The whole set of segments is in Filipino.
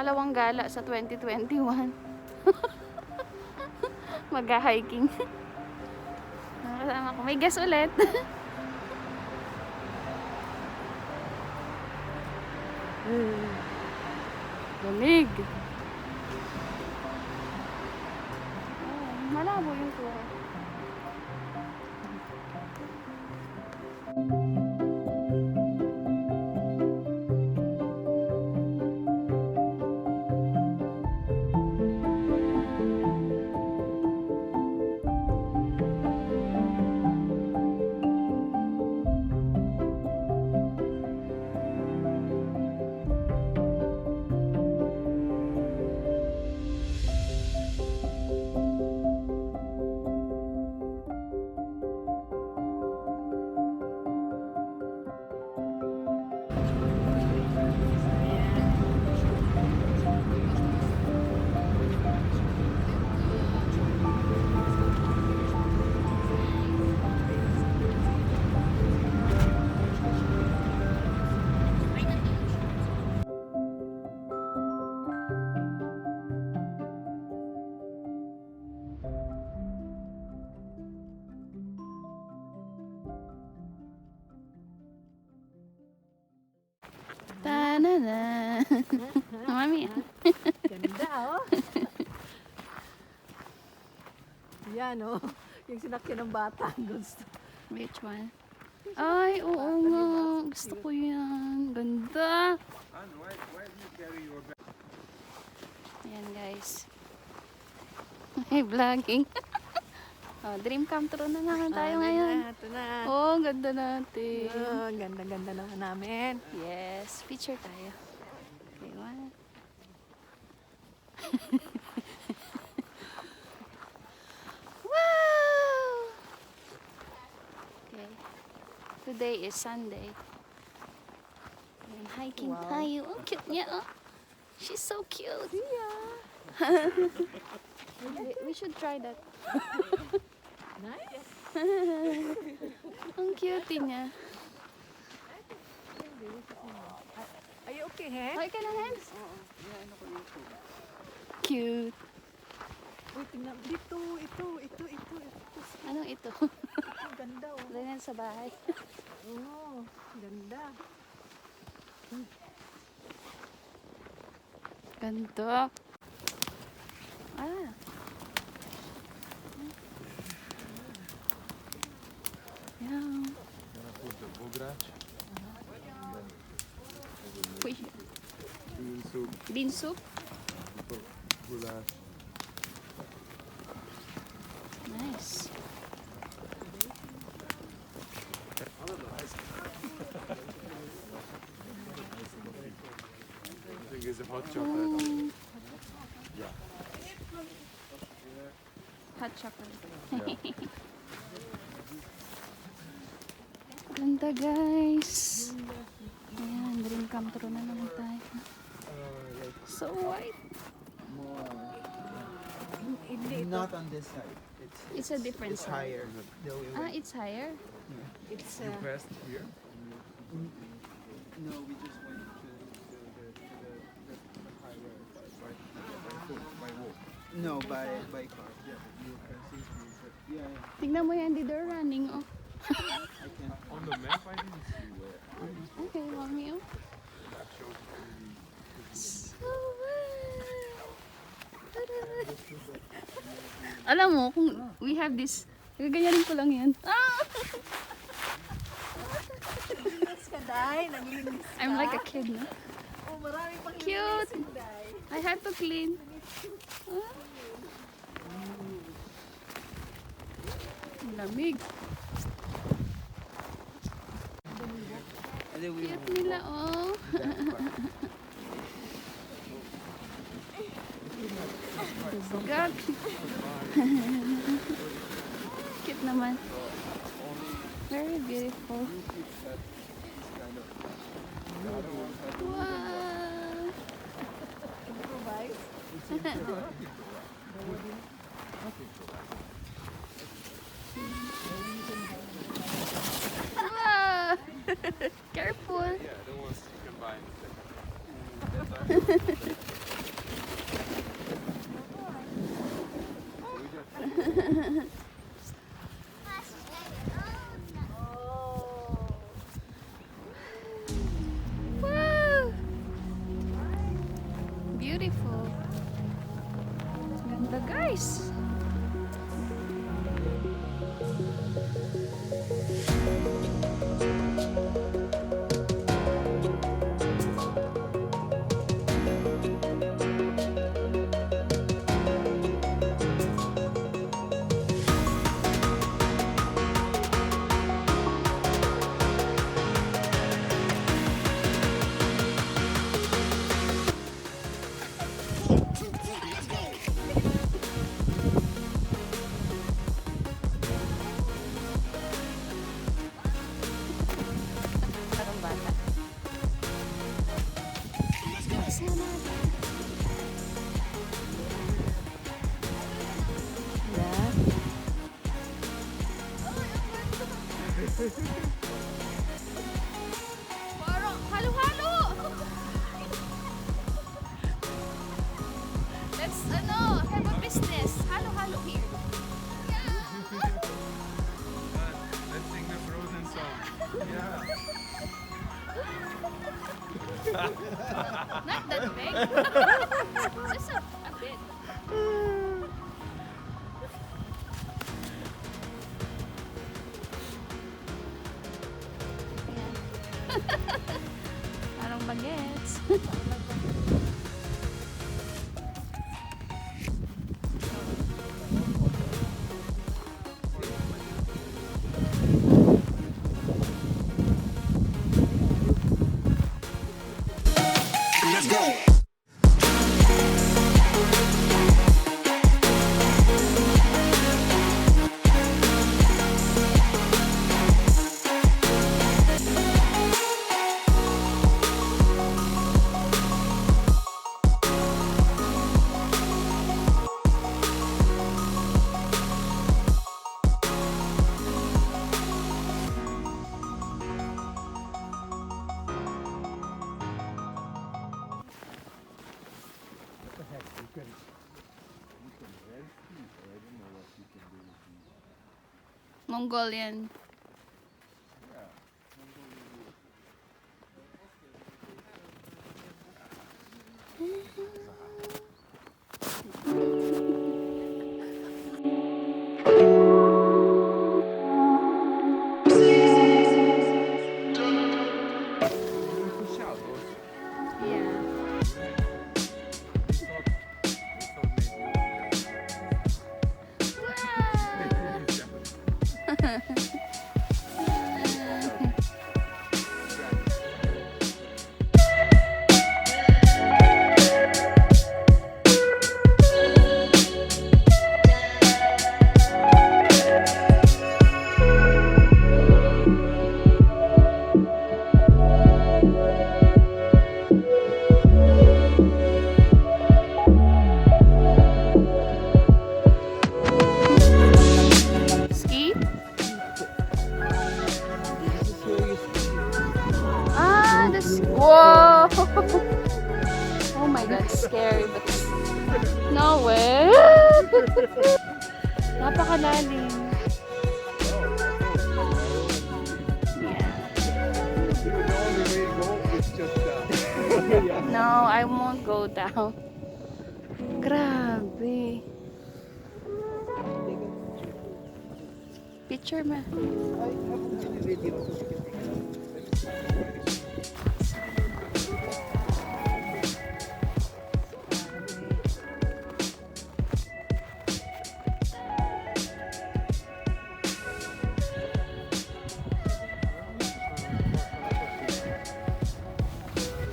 Pangalawang gala sa 2021. Mag-hiking. Nakasama ko. May guest ulit. Lamig. Oh, malabo yung tour. Ta-na-na. Mami. Ganda, oh. Yan, oh. Yung sinakyan ng bata. Gusto. Which one? Ay, oo nga. Gusto ko yan. Ganda. Ayan, guys. Hey, vlogging. Oh, dream come true na naman tayo ngayon. Ito na. Oh, ganda natin. Oh, ganda-ganda naman namin. Yes, picture tayo. Okay, one. Wow! Okay. Today is Sunday. And hiking tayo. Oh, cute niya, oh. She's so cute. Yeah. We should try that. Nice. Ang cute niya. Are you okay, Hen? Okay ka na, Hans? Cute. Uy, tingnan. Dito, ito. Anong ito? Ang ganda, oh. Ganyan sa bahay. Oh, ganda. Ganda. Ah. Yeah. Uy. Bean soup. Nice. I think it's a hot chocolate. Yeah. Hot chocolate. Ganda, guys. Ayan, dream come true na naman tayo. So white. Not on this side. It's a different It's side. higher. Ah, it's higher? It's, You pressed here? No, we just went to the highway by walk. No, by car. Yeah, you can see. Yeah, Tignan mo yan, they're running. Oh. I can. On the map, I didn't see where. Okay, mommy. Oh. That shows only. So alam mo, kung we have this, gaganyanin ko lang yan. Ah! naglinis ka, Day. Naglinis ka. I'm like a kid, no? Oh, marami pang Cute! linisin, Day. I had to clean. Ah. Lamig. And then we Cute nila, oh. God. Cute naman. Very beautiful. Wow. Improvise. Ah! Careful. Yeah, the ones you can buy in the second. Wow! Beautiful. Ganda guys. Parang bata. Yeah. Parang halo-halo! Let's have a business. Halo-halo here. Let's sing the Frozen song. Yeah. Not that big. Just a bit. Ayan. Parang bagets. Mongolian. Yeah. Ski? Ah, this. Whoa! Oh my god, scary, but no way! Napakalalim. Yeah. The only way to go is just down. No, I won't go down. Grabe. Picture ma.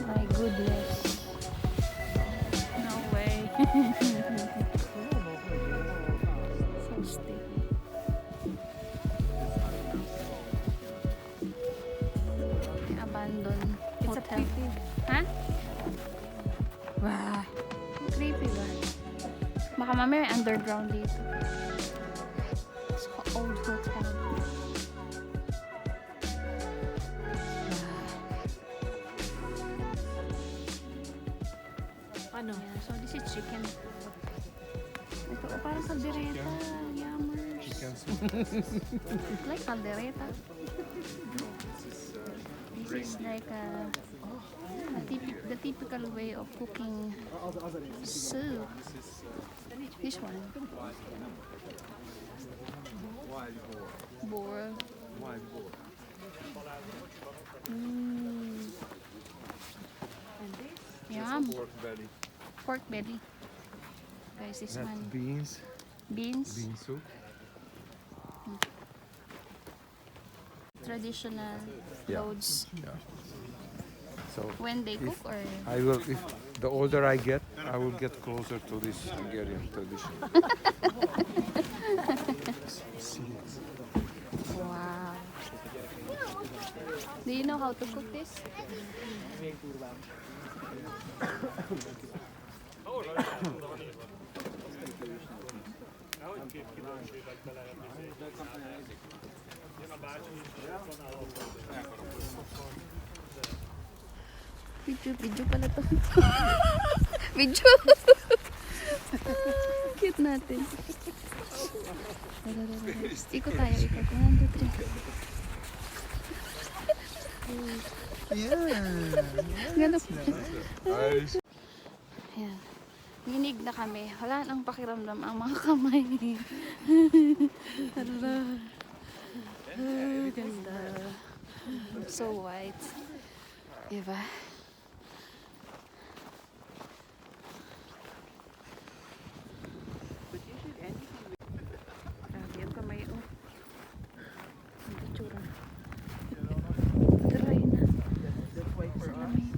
My goodness. No way. So steep. Abandoned hotel. Ha? Wow. Creepy ba? Baka mamaya may underground dito. It's an old hotel. Ano? Yeah, so this is chicken. Ito pa parang kaldereta. Yummers. Chicken soup. Like kaldereta. No, this is This is like the typical way of cooking soup. this is This one. wild boar. Boar. Wild boar. Yum. Pork belly. Pork belly. Guys, this That's one. beans. Beans. Bean soup. Traditional Yeah. loads. Yeah. So When they cook or I will, if the older I get, I will get closer to this Hungarian tradition. wow. Do you know how to cook this? Video pala to. Video. Cute natin. Ikot tayo, ikot. 1, 2, 3. Ganun. Ayan. Ninig na kami. Wala nang pakiramdam ang mga kamay. Hala. Ganda. So white. Diba? Grabe yung kamay. Oh. Ang itsura. Dry na. Sa lamig.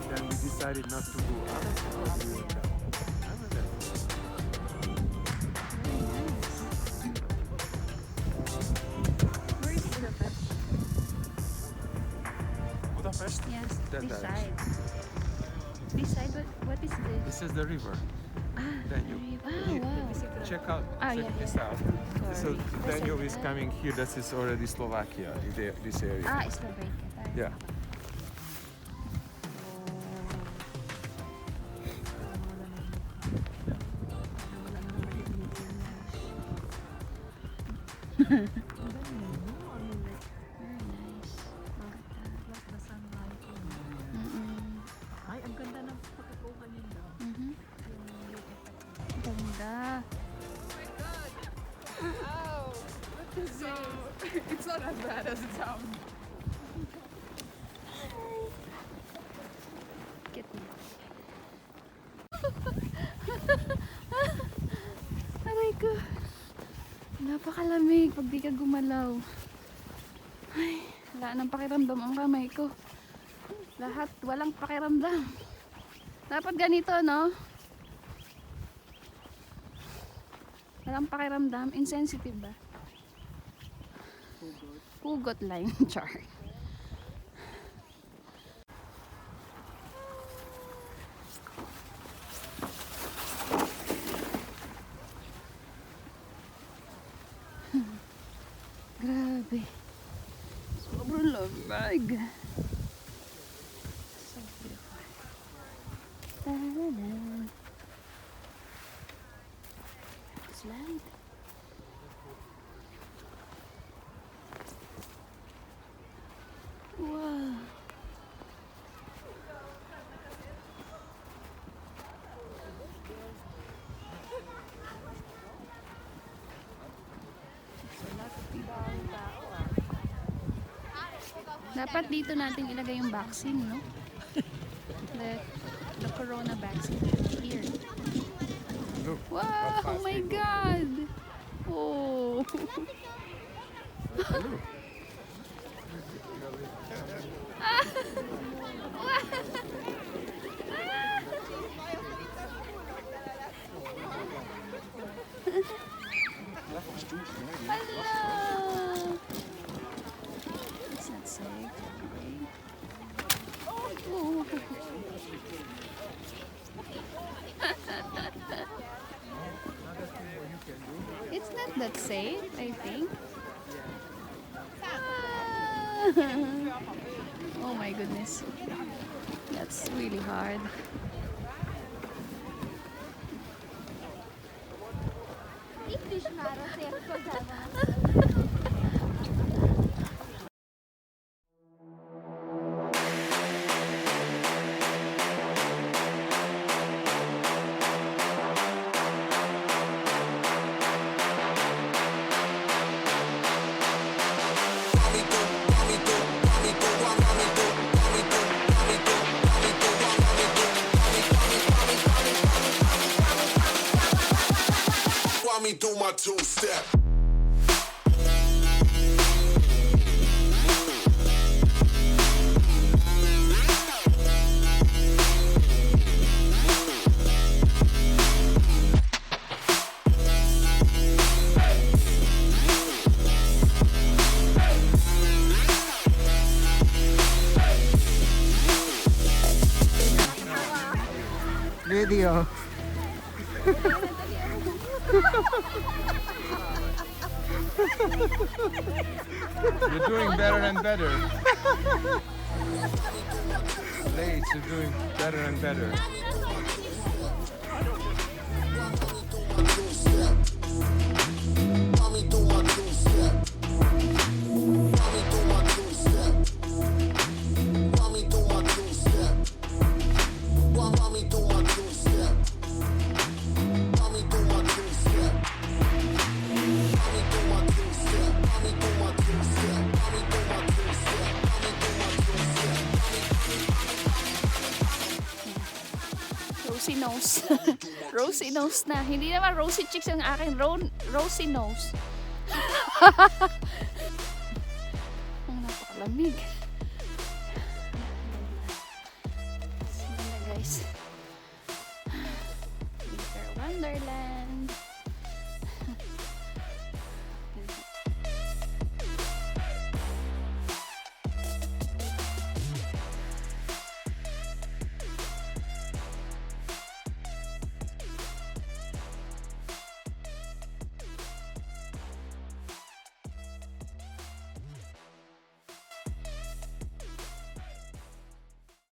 Then we decided not to go up. Where is Budapest? Budapest? Yes, That this direction. side. This side, what is this? This is the river. Danube. Wow. Check out. Ah, check yeah, this yeah. out. So Sorry. Danube is coming here. That is already Slovakia. This area. Ah, Slovakia. Yeah. Very nice. Ay, ang ganda ng pagkakuha nila. Ganda. It's not as bad as it sounds. Cute na. Aray ko. Napakalamig pag di ka gumalaw. Ay, wala nang pakiramdam ang kamay ko. Lahat walang pakiramdam. Dapat ganito, no? Walang pakiramdam. Insensitive ba? Hugot line char. Grabe. Sobrang lamig. So beautiful. Ta-da-da. Slide. Wow. Dapat dito natin ilagay yung vaccine, no? The corona vaccine. Here. Look, Wow! how Oh fast my they go. God! Oh! Look. Hello! It's not safe. Okay. Oh. It's not that safe, I think. Oh my goodness. That's really hard. Me do my two-step. Video. You're doing better and better. Laydee, you're doing better and better. Mommy do my two-step. Mommy do my two-step. Mommy do my two-step. Mommy do my two-step. Mommy do my two-step. Mommy do my two-step. Mommy do my two-step. Mommy do my two-step. Mommy do my two-step. Rosy nose. Rosy nose na. Hindi naman rosy cheeks ang akin. Rosy nose. Ang napakalamig. Ganda guys. Winter Wonderland.